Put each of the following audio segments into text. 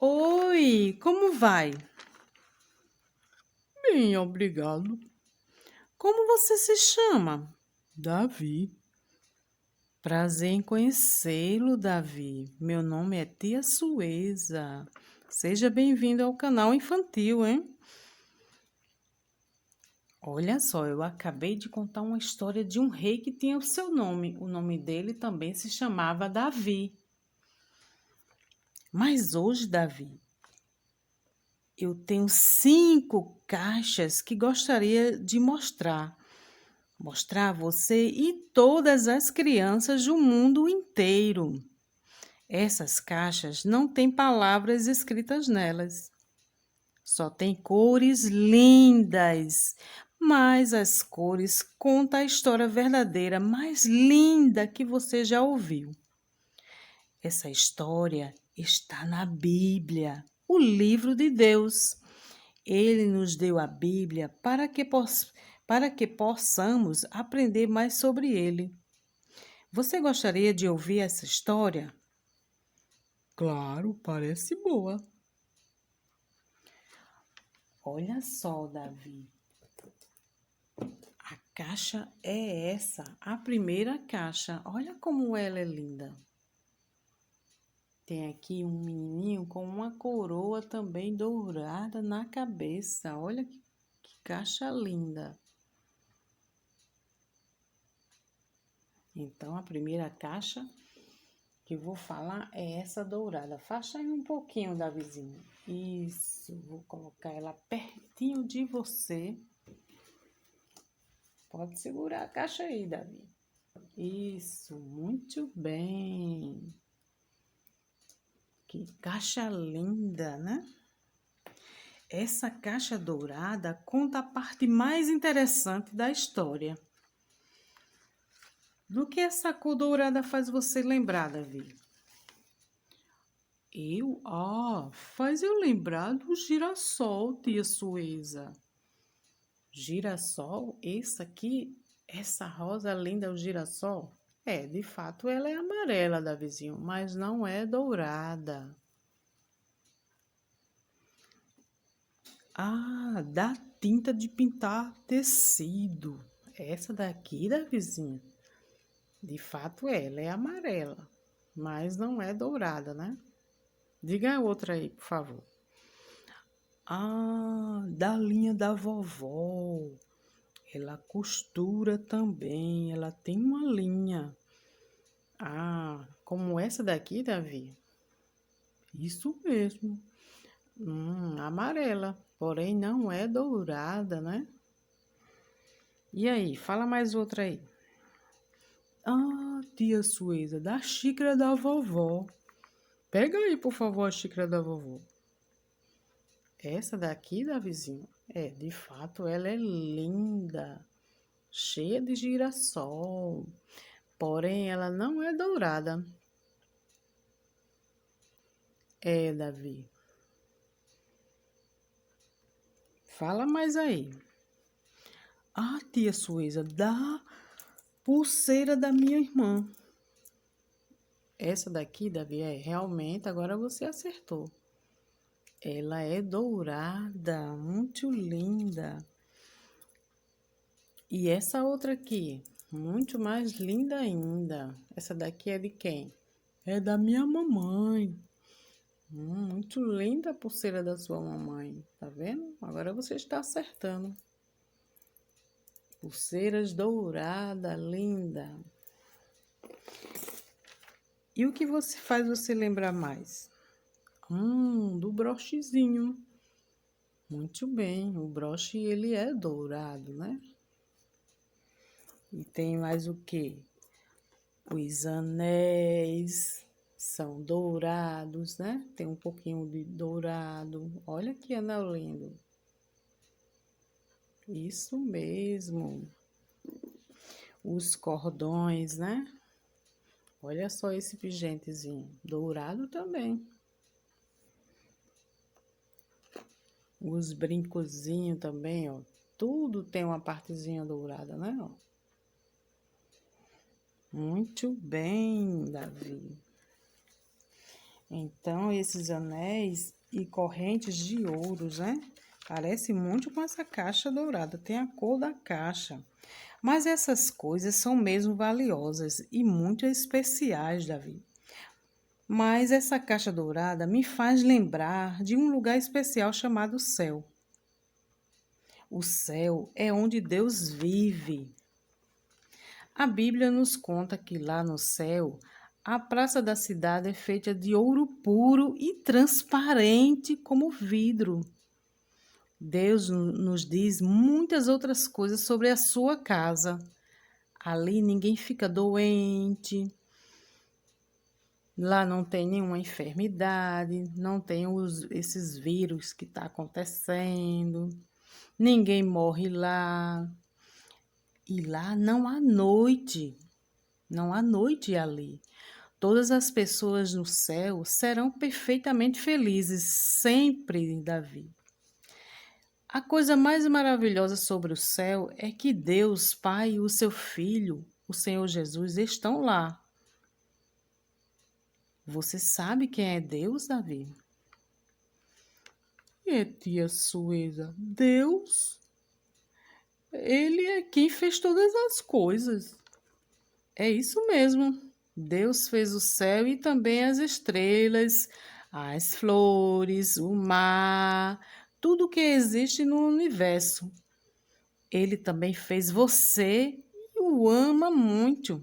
Oi, como vai? Bem, obrigado. Como você se chama? Davi. Prazer em conhecê-lo, Davi. Meu nome é Tia Sueza. Seja bem-vindo ao canal infantil, hein? Olha só, eu acabei de contar uma história de um rei que tinha o seu nome. O nome dele também se chamava Davi. Mas hoje, Davi, eu tenho 5 caixas que gostaria de mostrar a você e todas as crianças do mundo inteiro. Essas caixas não têm palavras escritas nelas, só tem cores lindas, mas as cores contam a história verdadeira mais linda que você já ouviu. Essa história está na Bíblia, o livro de Deus. Ele nos deu a Bíblia para que possamos aprender mais sobre ele. Você gostaria de ouvir essa história? Claro, parece boa. Olha só, Davi. A caixa é essa, a primeira caixa. Olha como ela é linda. Tem aqui um menininho com uma coroa também dourada na cabeça. Olha que caixa linda. Então, a primeira caixa que eu vou falar é essa dourada. Afasta aí um pouquinho, Davizinho. Isso, vou colocar ela pertinho de você. Pode segurar a caixa aí, Davi. Isso, muito bem. Que caixa linda, né? Essa caixa dourada conta a parte mais interessante da história. Do que essa cor dourada faz você lembrar, Davi? Faz eu lembrar do girassol, tia Sueza. Girassol? Essa aqui, essa rosa linda é o girassol? É, de fato ela é amarela, Davizinho, mas não é dourada. Ah, da tinta de pintar tecido. Essa daqui, Davizinho, de fato ela é amarela, mas não é dourada, né? Diga a outra aí, por favor. Ah, da linha da vovó. Ela costura também, ela tem uma linha. Ah, como essa daqui, Davi? Isso mesmo. Amarela, porém não é dourada, né? E aí, fala mais outra aí. Ah, tia Sueza, da xícara da vovó. Pega aí, por favor, a xícara da vovó. Essa daqui, Davizinho, de fato ela é linda, cheia de girassol, porém ela não é dourada. É, Davi. Fala mais aí. Ah, tia Sueza, da pulseira da minha irmã. Essa daqui, Davi, realmente, agora você acertou. Ela é dourada, muito linda. E essa outra aqui, muito mais linda ainda. Essa daqui é de quem? É da minha mamãe. Muito linda a pulseira da sua mamãe, tá vendo? Agora você está acertando. Pulseiras dourada, linda. E o que você faz você lembrar mais? Do brochezinho. Muito bem, o broche ele é dourado, né? E tem mais o quê? Os anéis são dourados, né? Tem um pouquinho de dourado. Olha que anel lindo. Isso mesmo. Os cordões, né? Olha só esse pingentezinho, dourado também. Os brincozinhos também, ó. Tudo tem uma partezinha dourada, né? Ó. Muito bem, Davi. Então, esses anéis e correntes de ouros, né? Parece muito com essa caixa dourada, tem a cor da caixa. Mas essas coisas são mesmo valiosas e muito especiais, Davi. Mas essa caixa dourada me faz lembrar de um lugar especial chamado céu. O céu é onde Deus vive. A Bíblia nos conta que lá no céu, a praça da cidade é feita de ouro puro e transparente como vidro. Deus nos diz muitas outras coisas sobre a sua casa. Ali ninguém fica doente, lá não tem nenhuma enfermidade, não tem esses vírus que estão acontecendo, ninguém morre lá. E lá não há noite, não há noite ali. Todas as pessoas no céu serão perfeitamente felizes, sempre, Davi. A coisa mais maravilhosa sobre o céu é que Deus, Pai e o seu Filho, o Senhor Jesus, estão lá. Você sabe quem é Deus, Davi? Tia Sueza, Deus, ele é quem fez todas as coisas. É isso mesmo. Deus fez o céu e também as estrelas, as flores, o mar, tudo que existe no universo. Ele também fez você e o ama muito.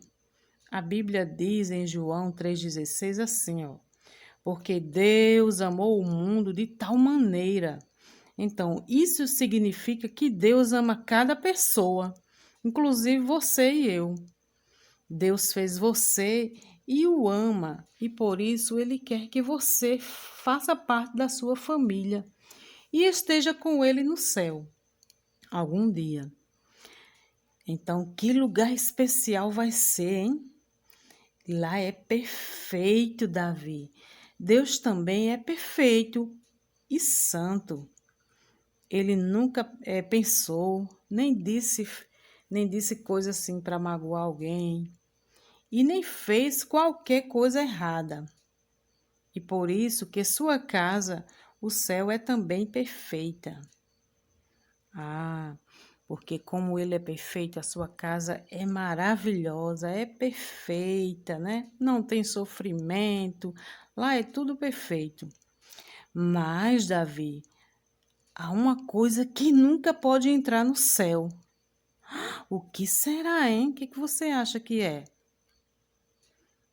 A Bíblia diz em João 3,16 assim, ó. Porque Deus amou o mundo de tal maneira. Então, isso significa que Deus ama cada pessoa, inclusive você e eu. Deus fez você e o ama, e por isso ele quer que você faça parte da sua família e esteja com ele no céu algum dia. Então, que lugar especial vai ser, hein? Lá é perfeito, Davi. Deus também é perfeito e santo. Ele nunca pensou, nem disse coisa assim para magoar alguém e nem fez qualquer coisa errada. E por isso que sua casa, o céu é também perfeita. Ah, porque como ele é perfeito, a sua casa é maravilhosa, é perfeita, né? Não tem sofrimento, lá é tudo perfeito. Mas, Davi, há uma coisa que nunca pode entrar no céu. O que será, hein? O que você acha que é?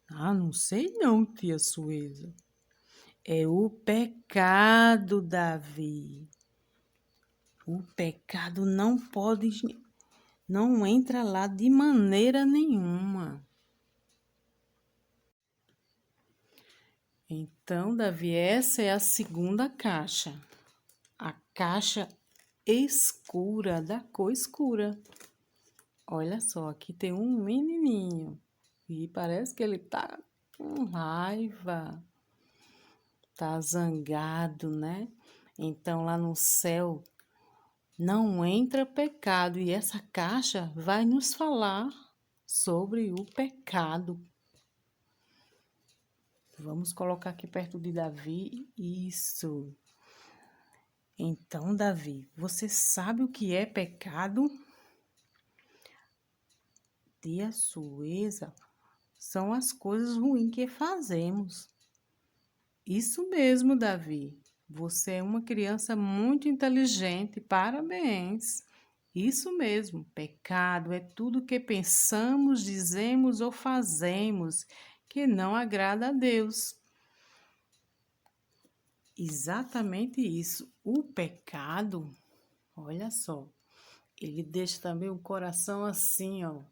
Ah, não sei não, tia Sueza. É o pecado, Davi. O pecado não entra lá de maneira nenhuma. Então, Davi, essa é a segunda caixa. A caixa escura, da cor escura. Olha só, aqui tem um menininho. E parece que ele tá com raiva. Tá zangado, né? Então, lá no céu não entra pecado. E essa caixa vai nos falar sobre o pecado. Vamos colocar aqui perto de Davi. Isso. Então, Davi, você sabe o que é pecado? Tia Sueza, são as coisas ruins que fazemos. Isso mesmo, Davi. Você é uma criança muito inteligente. Parabéns. Isso mesmo. Pecado é tudo que pensamos, dizemos ou fazemos que não agrada a Deus. Exatamente isso. O pecado, olha só, ele deixa também o coração assim, ó,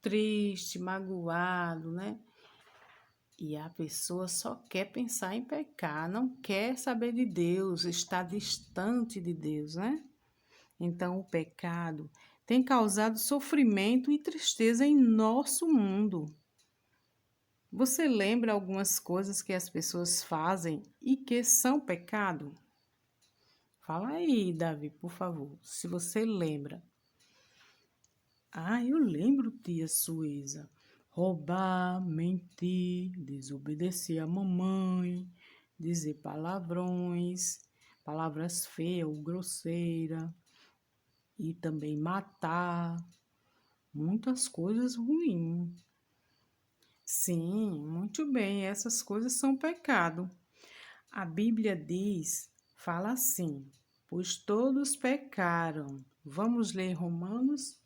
triste, magoado, né? E a pessoa só quer pensar em pecar, não quer saber de Deus, está distante de Deus, né? Então, o pecado tem causado sofrimento e tristeza em nosso mundo. Você lembra algumas coisas que as pessoas fazem e que são pecado? Fala aí, Davi, por favor, se você lembra. Ah, eu lembro, tia Sueza. roubar, mentir, desobedecer à mamãe, dizer palavrões, palavras feias ou grosseiras, e também matar, muitas coisas ruins. Sim, muito bem, essas coisas são pecado. A Bíblia diz, fala assim, pois todos pecaram. Vamos ler Romanos?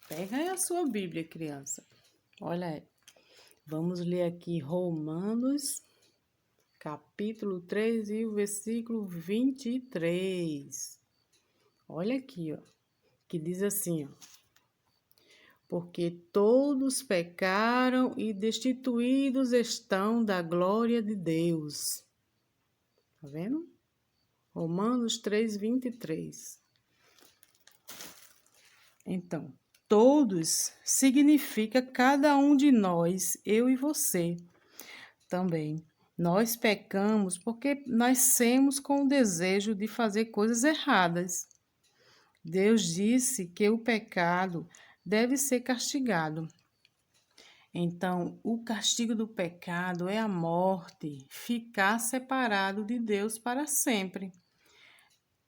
Pega aí a sua Bíblia, criança. Olha aí. Vamos ler aqui Romanos, capítulo 3 e o versículo 23. Olha aqui, ó, que diz assim, ó. Porque todos pecaram e destituídos estão da glória de Deus. Tá vendo? Romanos 3, 23. Então, todos significa cada um de nós, eu e você também. Nós pecamos porque nascemos com o desejo de fazer coisas erradas. Deus disse que o pecado deve ser castigado. Então, o castigo do pecado é a morte, ficar separado de Deus para sempre.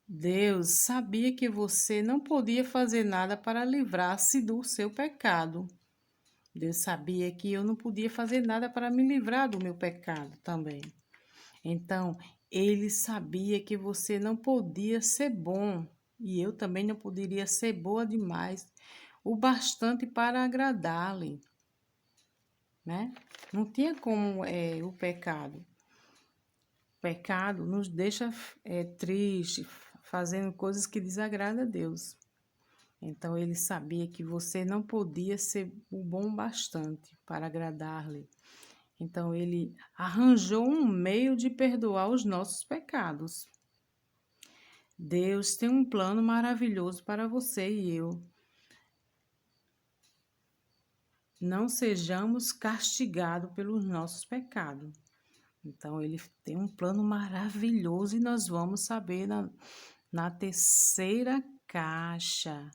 Deus sabia que você não podia fazer nada para livrar-se do seu pecado. Deus sabia que eu não podia fazer nada para me livrar do meu pecado também. Então, Ele sabia que você não podia ser bom e eu também não poderia ser boa demais, o bastante para agradá-lo, né? Não tinha como o pecado. O pecado nos deixa triste, fazendo coisas que desagradam a Deus. Então ele sabia que você não podia ser o bom bastante para agradar-lhe. Então ele arranjou um meio de perdoar os nossos pecados. Deus tem um plano maravilhoso para você e eu. Não sejamos castigados pelos nossos pecados. Então, ele tem um plano maravilhoso e nós vamos saber na terceira caixa.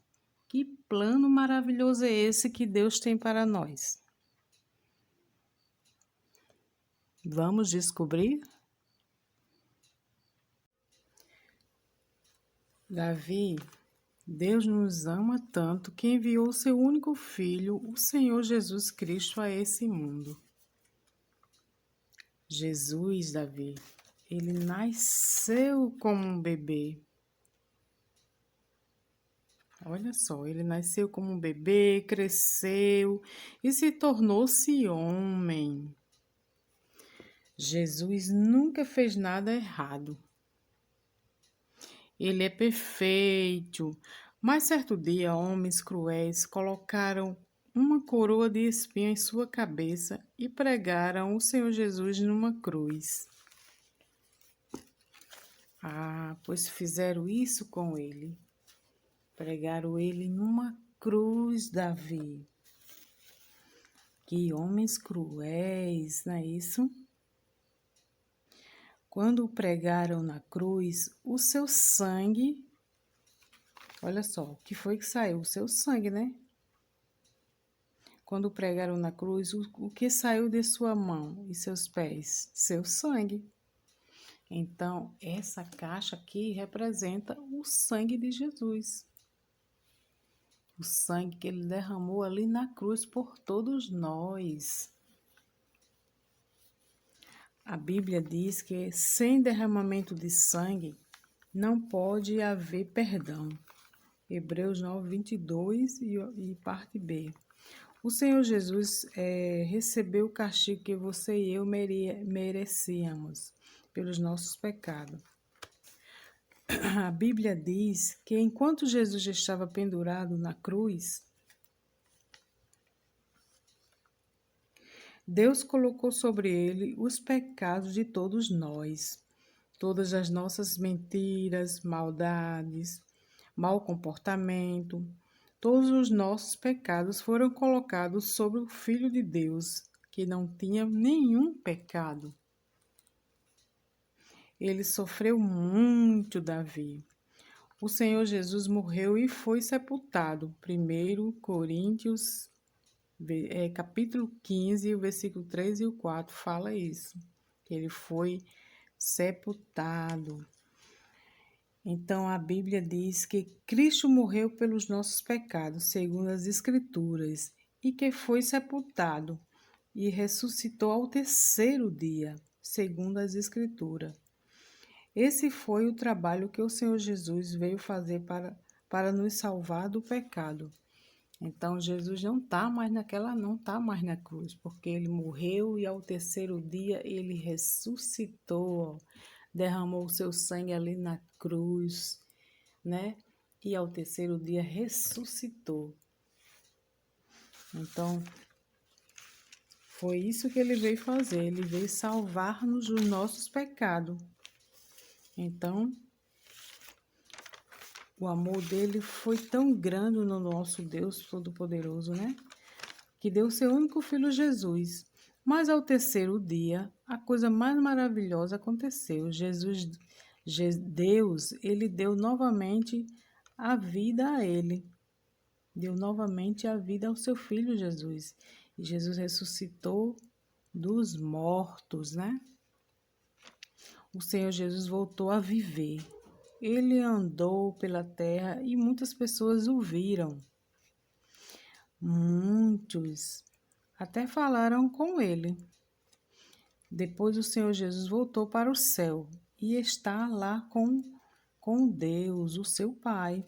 Que plano maravilhoso é esse que Deus tem para nós? Vamos descobrir? Davi, Deus nos ama tanto que enviou seu único filho, o Senhor Jesus Cristo, a esse mundo. Jesus, Davi, ele nasceu como um bebê. Olha só, ele nasceu como um bebê, cresceu e se tornou-se homem. Jesus nunca fez nada errado. Ele é perfeito. Mas certo dia, homens cruéis colocaram uma coroa de espinho em sua cabeça e pregaram o Senhor Jesus numa cruz. Pois fizeram isso com ele. Pregaram ele numa cruz, Davi. Que homens cruéis, não é isso? Quando o pregaram na cruz, o seu sangue, olha só, o que foi que saiu? O seu sangue, né? Quando o pregaram na cruz, o que saiu de sua mão e seus pés? Seu sangue. Então, essa caixa aqui representa o sangue de Jesus. O sangue que ele derramou ali na cruz por todos nós. A Bíblia diz que sem derramamento de sangue não pode haver perdão. Hebreus 9, 22 e parte B. O Senhor Jesus recebeu o castigo que você e eu merecíamos pelos nossos pecados. A Bíblia diz que enquanto Jesus estava pendurado na cruz, Deus colocou sobre ele os pecados de todos nós, todas as nossas mentiras, maldades, mau comportamento, todos os nossos pecados foram colocados sobre o Filho de Deus, que não tinha nenhum pecado. Ele sofreu muito, Davi. O Senhor Jesus morreu e foi sepultado. 1 Coríntios capítulo 15, o versículo 3 e o 4 fala isso, que ele foi sepultado. Então a Bíblia diz que Cristo morreu pelos nossos pecados, segundo as Escrituras, e que foi sepultado e ressuscitou ao terceiro dia, segundo as Escrituras. Esse foi o trabalho que o Senhor Jesus veio fazer para nos salvar do pecado. Então Jesus não está mais na cruz, porque ele morreu e ao terceiro dia ele ressuscitou, derramou o seu sangue ali na cruz, né? E ao terceiro dia ressuscitou. Então foi isso que ele veio fazer, ele veio salvar-nos dos nossos pecados. Então, o amor dele foi tão grande no nosso Deus Todo-Poderoso, né? Que deu seu único filho Jesus. Mas ao terceiro dia, a coisa mais maravilhosa aconteceu. Deus, ele deu novamente a vida a ele. Deu novamente a vida ao seu filho Jesus. E Jesus ressuscitou dos mortos, né? O Senhor Jesus voltou a viver. Ele andou pela terra e muitas pessoas o viram. Muitos até falaram com ele. Depois o Senhor Jesus voltou para o céu e está lá com Deus, o seu Pai.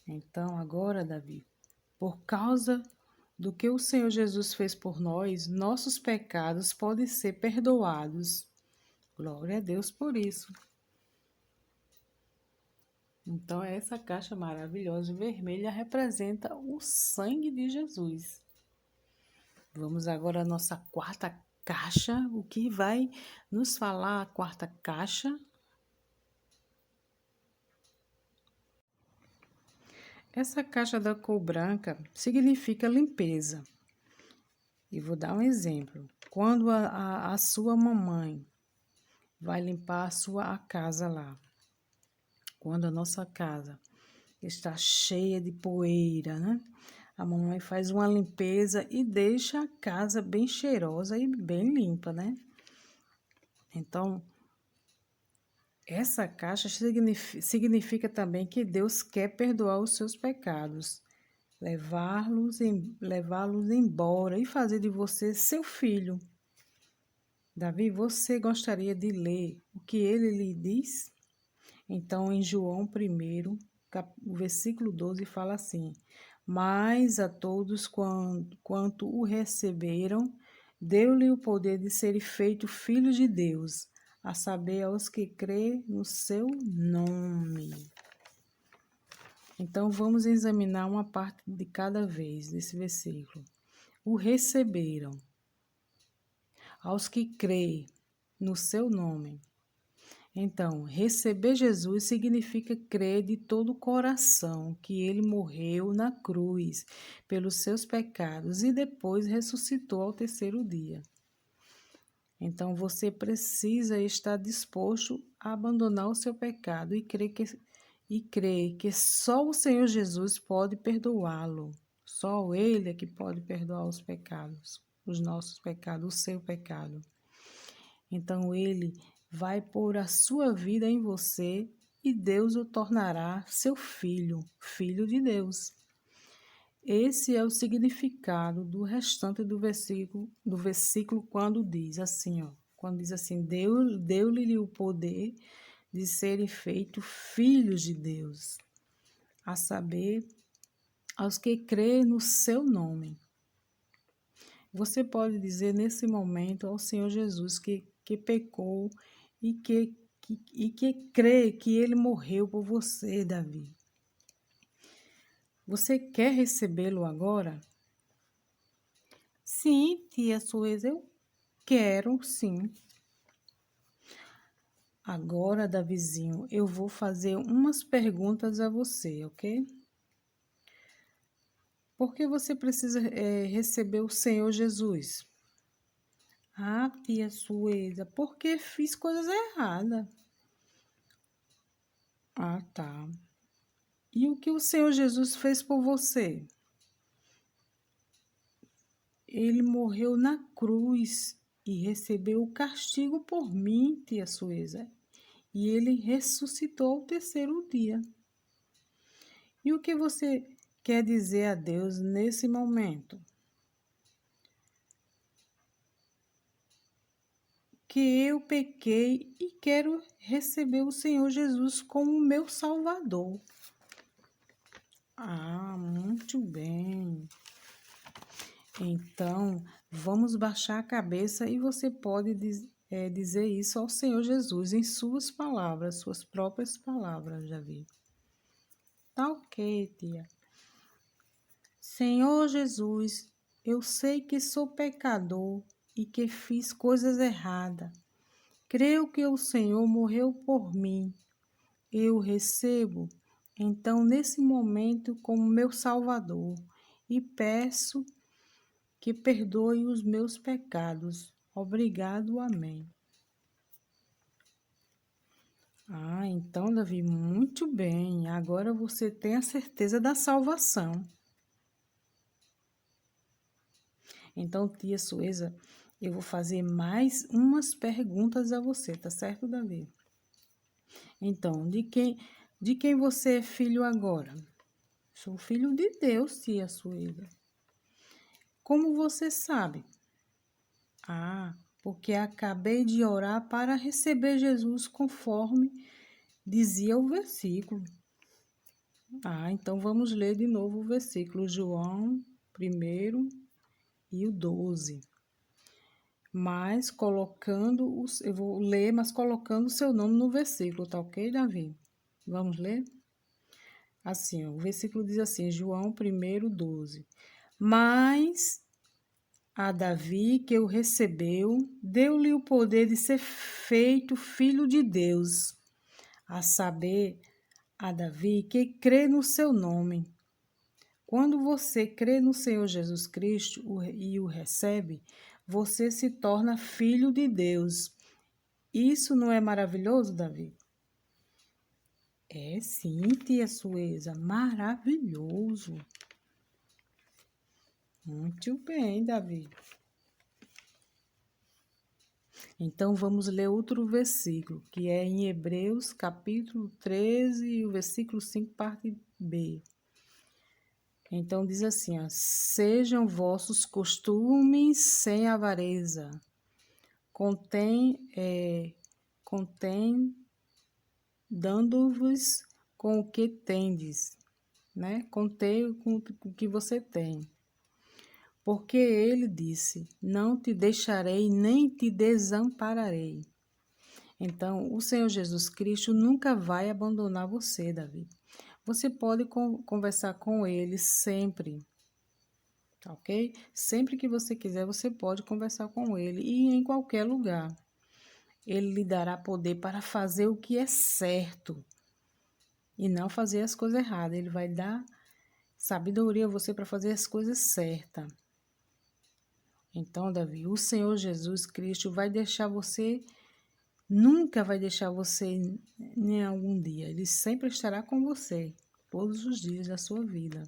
Então agora, Davi, por causa do que o Senhor Jesus fez por nós, nossos pecados podem ser perdoados. Glória a Deus por isso. Então, essa caixa maravilhosa vermelha representa o sangue de Jesus. Vamos agora à nossa quarta caixa. O que vai nos falar a quarta caixa? Essa caixa da cor branca significa limpeza. E vou dar um exemplo. Quando a sua mamãe vai limpar a casa lá, quando a nossa casa está cheia de poeira, né? A mamãe faz uma limpeza e deixa a casa bem cheirosa e bem limpa, né? Então, essa caixa significa também que Deus quer perdoar os seus pecados, levá-los embora e fazer de você seu filho. Davi, você gostaria de ler o que ele lhe diz? Então, em João 1, o versículo 12 fala assim: Mas a todos quanto o receberam, deu-lhe o poder de serem feitos filhos de Deus, a saber, aos que crê no seu nome. Então, vamos examinar uma parte de cada vez desse versículo. O receberam, aos que crê no seu nome. Então, receber Jesus significa crer de todo o coração que ele morreu na cruz pelos seus pecados e depois ressuscitou ao terceiro dia. Então, você precisa estar disposto a abandonar o seu pecado e crer que só o Senhor Jesus pode perdoá-lo. Só Ele é que pode perdoar os pecados, os nossos pecados, o seu pecado. Então, Ele vai pôr a sua vida em você e Deus o tornará seu filho, filho de Deus. Esse é o significado do restante do versículo quando diz assim, ó, quando diz assim, deu-lhe o poder de serem feitos filhos de Deus, a saber, aos que creem no seu nome. Você pode dizer nesse momento ao Senhor Jesus que pecou e que crê que ele morreu por você, Davi. Você quer recebê-lo agora? Sim, tia Suez, eu quero, sim. Agora, Davizinho, eu vou fazer umas perguntas a você, ok? Por que você precisa receber o Senhor Jesus? Ah, tia Sueza, porque fiz coisas erradas. Ah, tá. E o que o Senhor Jesus fez por você? ele morreu na cruz e recebeu o castigo por mim, tia Sueza. E ele ressuscitou ao terceiro dia. E o que você quer dizer a Deus nesse momento? Que eu pequei e quero receber o Senhor Jesus como meu Salvador. Ah, muito bem. Então, vamos baixar a cabeça e você pode dizer isso ao Senhor Jesus em suas palavras, suas próprias palavras, Davi. Tá ok, tia. Senhor Jesus, eu sei que sou pecador e que fiz coisas erradas. Creio que o Senhor morreu por mim. Eu recebo, então, nesse momento, como meu Salvador e peço que perdoe os meus pecados. Obrigado, amém. Ah, então, Davi, muito bem. Agora você tem a certeza da salvação. Então, tia Sueza, eu vou fazer mais umas perguntas a você, tá certo, Davi? Então, de quem você é filho agora? Sou filho de Deus, tia Sueza. Como você sabe? Ah, porque acabei de orar para receber Jesus conforme dizia o versículo. Ah, então vamos ler de novo o versículo, João 1 e o 12. Mas colocando, eu vou ler, mas colocando o seu nome no versículo, tá ok, Davi? Vamos ler? Assim, ó, o versículo diz assim, João 1, 12. Mas a Davi que o recebeu, deu-lhe o poder de ser feito filho de Deus, a saber, a Davi que crê no seu nome. Quando você crê no Senhor Jesus Cristo e o recebe, você se torna filho de Deus. Isso não é maravilhoso, Davi? É sim, tia Sueza, maravilhoso. Muito bem, Davi. Então vamos ler outro versículo, que é em Hebreus, capítulo 13, o versículo 5, parte B. Então diz assim, ó, sejam vossos costumes sem avareza, contém dando-vos com o que tendes, né? Contei com o que você tem. Porque ele disse, não te deixarei nem te desampararei. Então, o Senhor Jesus Cristo nunca vai abandonar você, Davi. Você pode conversar com ele sempre, tá ok? Sempre que você quiser, você pode conversar com ele e em qualquer lugar. Ele lhe dará poder para fazer o que é certo e não fazer as coisas erradas. Ele vai dar sabedoria a você para fazer as coisas certas. Então, Davi, o Senhor Jesus Cristo vai deixar você, nunca vai deixar você em algum dia. Ele sempre estará com você, todos os dias da sua vida.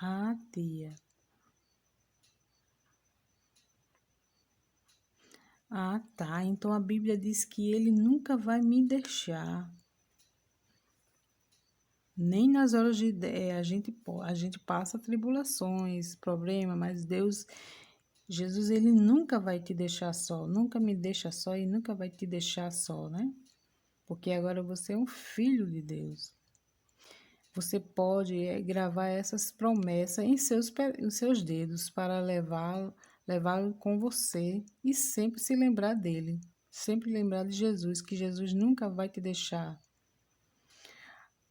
Ah, tia. Ah, tá. Então a Bíblia diz que ele nunca vai me deixar. Nem nas horas de a gente passa tribulações, problemas, mas Deus, Jesus, ele nunca vai te deixar só, nunca me deixa só e nunca vai te deixar só, né? Porque agora você é um filho de Deus. Você pode gravar essas promessas em seus dedos para levá-lo com você e sempre se lembrar dele. Sempre lembrar de Jesus, que Jesus nunca vai te deixar.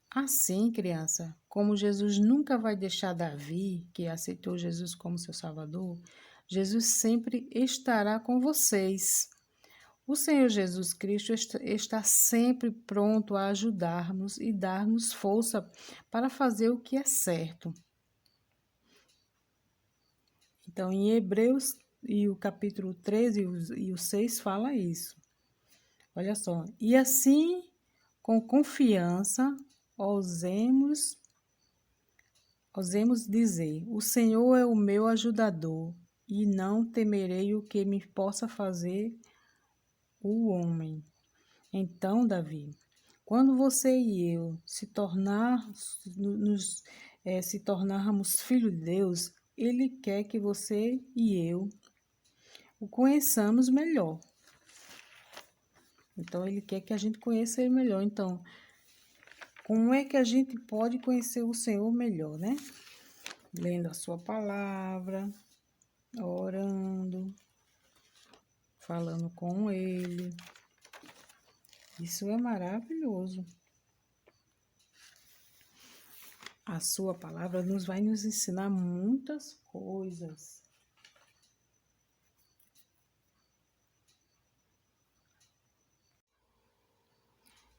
Assim, criança, como Jesus nunca vai deixar Davi, que aceitou Jesus como seu Salvador, Jesus sempre estará com vocês. O Senhor Jesus Cristo está sempre pronto a ajudar-nos e dar-nos força para fazer o que é certo. Então, em Hebreus, e o capítulo 13 e o 6 fala isso. Olha só. E assim, com confiança, Ousemos dizer: o Senhor é o meu ajudador, e não temerei o que me possa fazer o homem. Então, Davi, quando você e eu se tornarmos filhos de Deus, Ele quer que você e eu o conheçamos melhor. Então, Ele quer que a gente conheça Ele melhor. Então, como é que a gente pode conhecer o Senhor melhor, né? Lendo a sua palavra, orando, falando com Ele. Isso é maravilhoso. A sua palavra vai nos ensinar muitas coisas.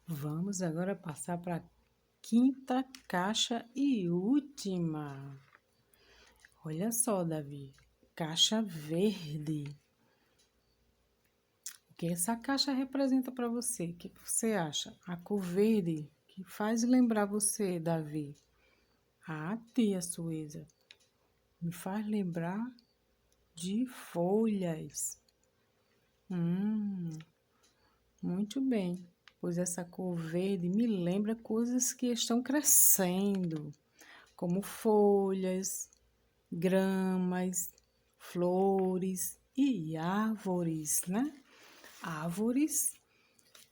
Vamos agora passar para a quinta caixa e última. Olha só, Davi, caixa verde. O que essa caixa representa para você? O que você acha? A cor verde que faz lembrar você, Davi. A tia Suísa me faz lembrar de folhas. Muito bem, pois essa cor verde me lembra coisas que estão crescendo, como folhas, gramas, flores e árvores, né? Árvores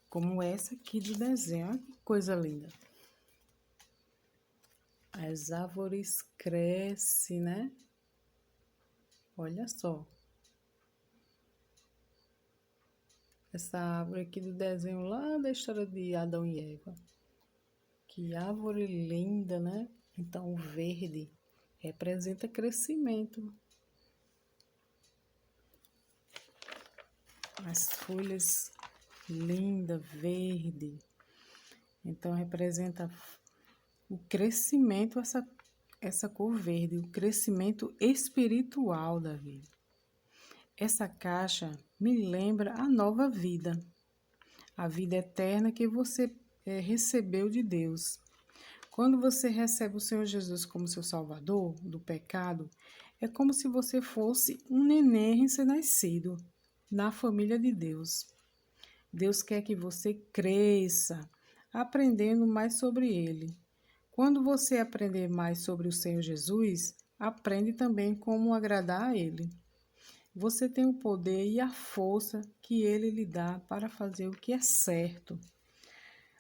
como essa aqui do desenho, olha que coisa linda. As árvores crescem, né? Olha só. Essa árvore aqui do desenho lá da história de Adão e Eva. Que árvore linda, né? Então, o verde representa crescimento. As folhas linda, verde. Então, representa o crescimento, essa cor verde, o crescimento espiritual da vida. Essa caixa me lembra a nova vida, a vida eterna que você recebeu de Deus. Quando você recebe o Senhor Jesus como seu Salvador do pecado, é como se você fosse um neném recém-nascido na família de Deus. Deus quer que você cresça, aprendendo mais sobre Ele. Quando você aprender mais sobre o Senhor Jesus, aprende também como agradar a Ele. Você tem o poder e a força que Ele lhe dá para fazer o que é certo.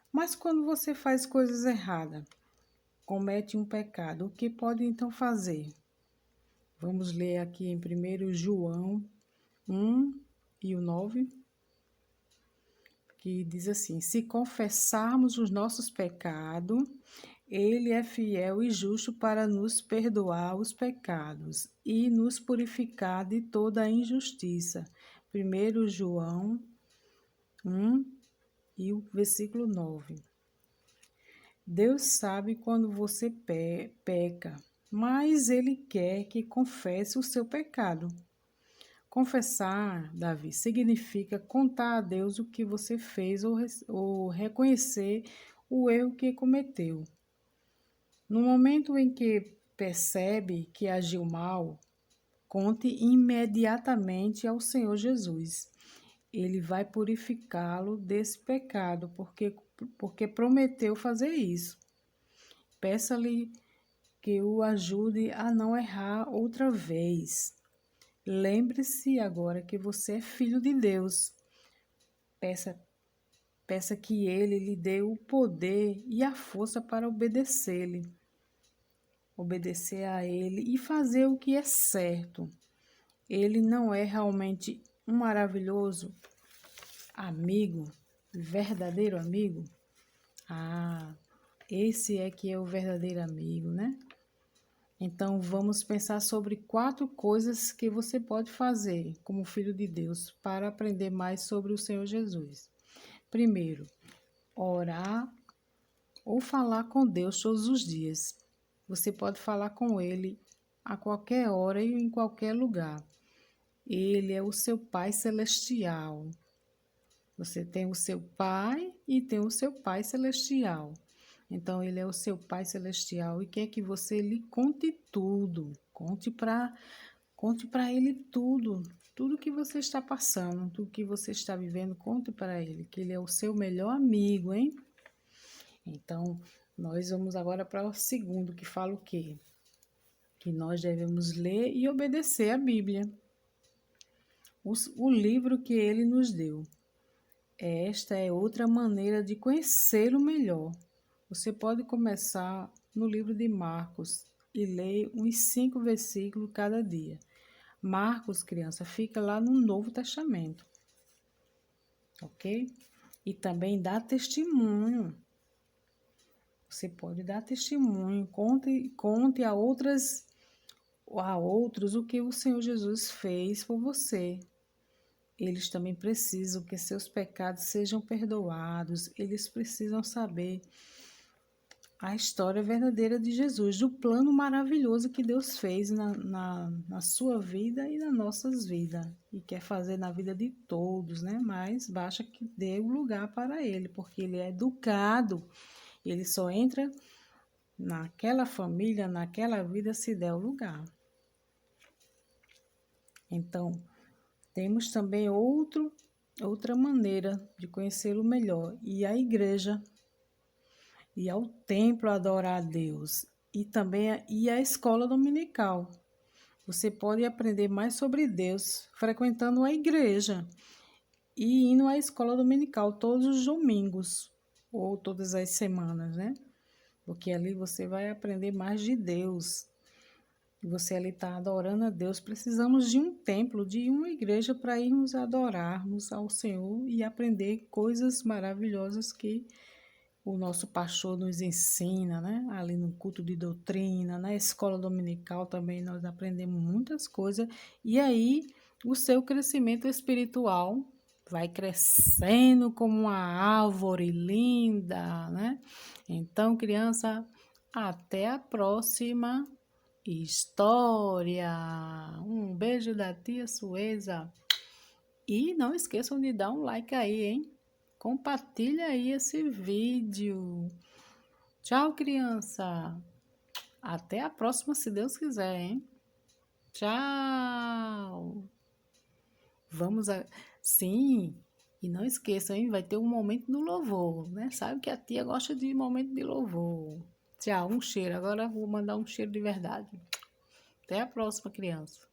Mas quando você faz coisas erradas, comete um pecado, o que pode então fazer? Vamos ler aqui em 1 João 1 e o 9, que diz assim: se confessarmos os nossos pecados, Ele é fiel e justo para nos perdoar os pecados e nos purificar de toda a injustiça. 1 João 1 e o versículo 9. Deus sabe quando você peca, mas Ele quer que confesse o seu pecado. Confessar, Davi, significa contar a Deus o que você fez ou reconhecer o erro que cometeu. No momento em que percebe que agiu mal, conte imediatamente ao Senhor Jesus. Ele vai purificá-lo desse pecado, porque prometeu fazer isso. Peça-lhe que o ajude a não errar outra vez. Lembre-se agora que você é filho de Deus. Peça que Ele lhe dê o poder e a força para obedecer-lhe. Obedecer a Ele e fazer o que é certo. Ele não é realmente um maravilhoso amigo, verdadeiro amigo? Esse é que é o verdadeiro amigo, né? Então, vamos pensar sobre 4 coisas que você pode fazer como filho de Deus para aprender mais sobre o Senhor Jesus. Primeiro, orar ou falar com Deus todos os dias. Você pode falar com Ele a qualquer hora e em qualquer lugar. Ele é o seu Pai Celestial. Você tem o seu Pai e tem o seu Pai Celestial. Então, ele é o seu Pai Celestial e quer que você lhe conte tudo. Conte para ele tudo. Tudo que você está passando, tudo que você está vivendo, conte para ele, que ele é o seu melhor amigo, hein? Então, nós vamos agora para o segundo, que fala o quê? Que nós devemos ler e obedecer a Bíblia, o livro que ele nos deu. Esta é outra maneira de conhecê-lo melhor. Você pode começar no livro de Marcos e ler uns 5 versículos cada dia. Marcos, criança, fica lá no Novo Testamento, ok? E também dá testemunho. Você pode dar testemunho, conte a outros o que o Senhor Jesus fez por você. Eles também precisam que seus pecados sejam perdoados, eles precisam saber a história verdadeira de Jesus, do plano maravilhoso que Deus fez na sua vida e nas nossas vidas, e quer fazer na vida de todos, né? Mas basta que dê um lugar para ele, porque ele é educado, ele só entra naquela família, naquela vida, se der o lugar. Então, temos também outra maneira de conhecê-lo melhor, e a igreja, ir ao templo adorar a Deus, e também ir à escola dominical. Você pode aprender mais sobre Deus frequentando a igreja e indo à escola dominical todos os domingos ou todas as semanas, né? Porque ali você vai aprender mais de Deus. E você ali está adorando a Deus. Precisamos de um templo, de uma igreja para irmos adorarmos ao Senhor e aprender coisas maravilhosas que o nosso pastor nos ensina, né? Ali no culto de doutrina, na escola dominical também nós aprendemos muitas coisas. E aí o seu crescimento espiritual vai crescendo como uma árvore linda, né? Então, criança, até a próxima história. Um beijo da tia Sueza. E não esqueçam de dar um like aí, hein? Compartilha aí esse vídeo. Tchau, criança. Até a próxima, se Deus quiser, hein? Tchau. Sim, e não esqueçam, hein? Vai ter um momento do louvor, né? Sabe que a tia gosta de momento de louvor. Tchau, um cheiro. Agora eu vou mandar um cheiro de verdade. Até a próxima, criança.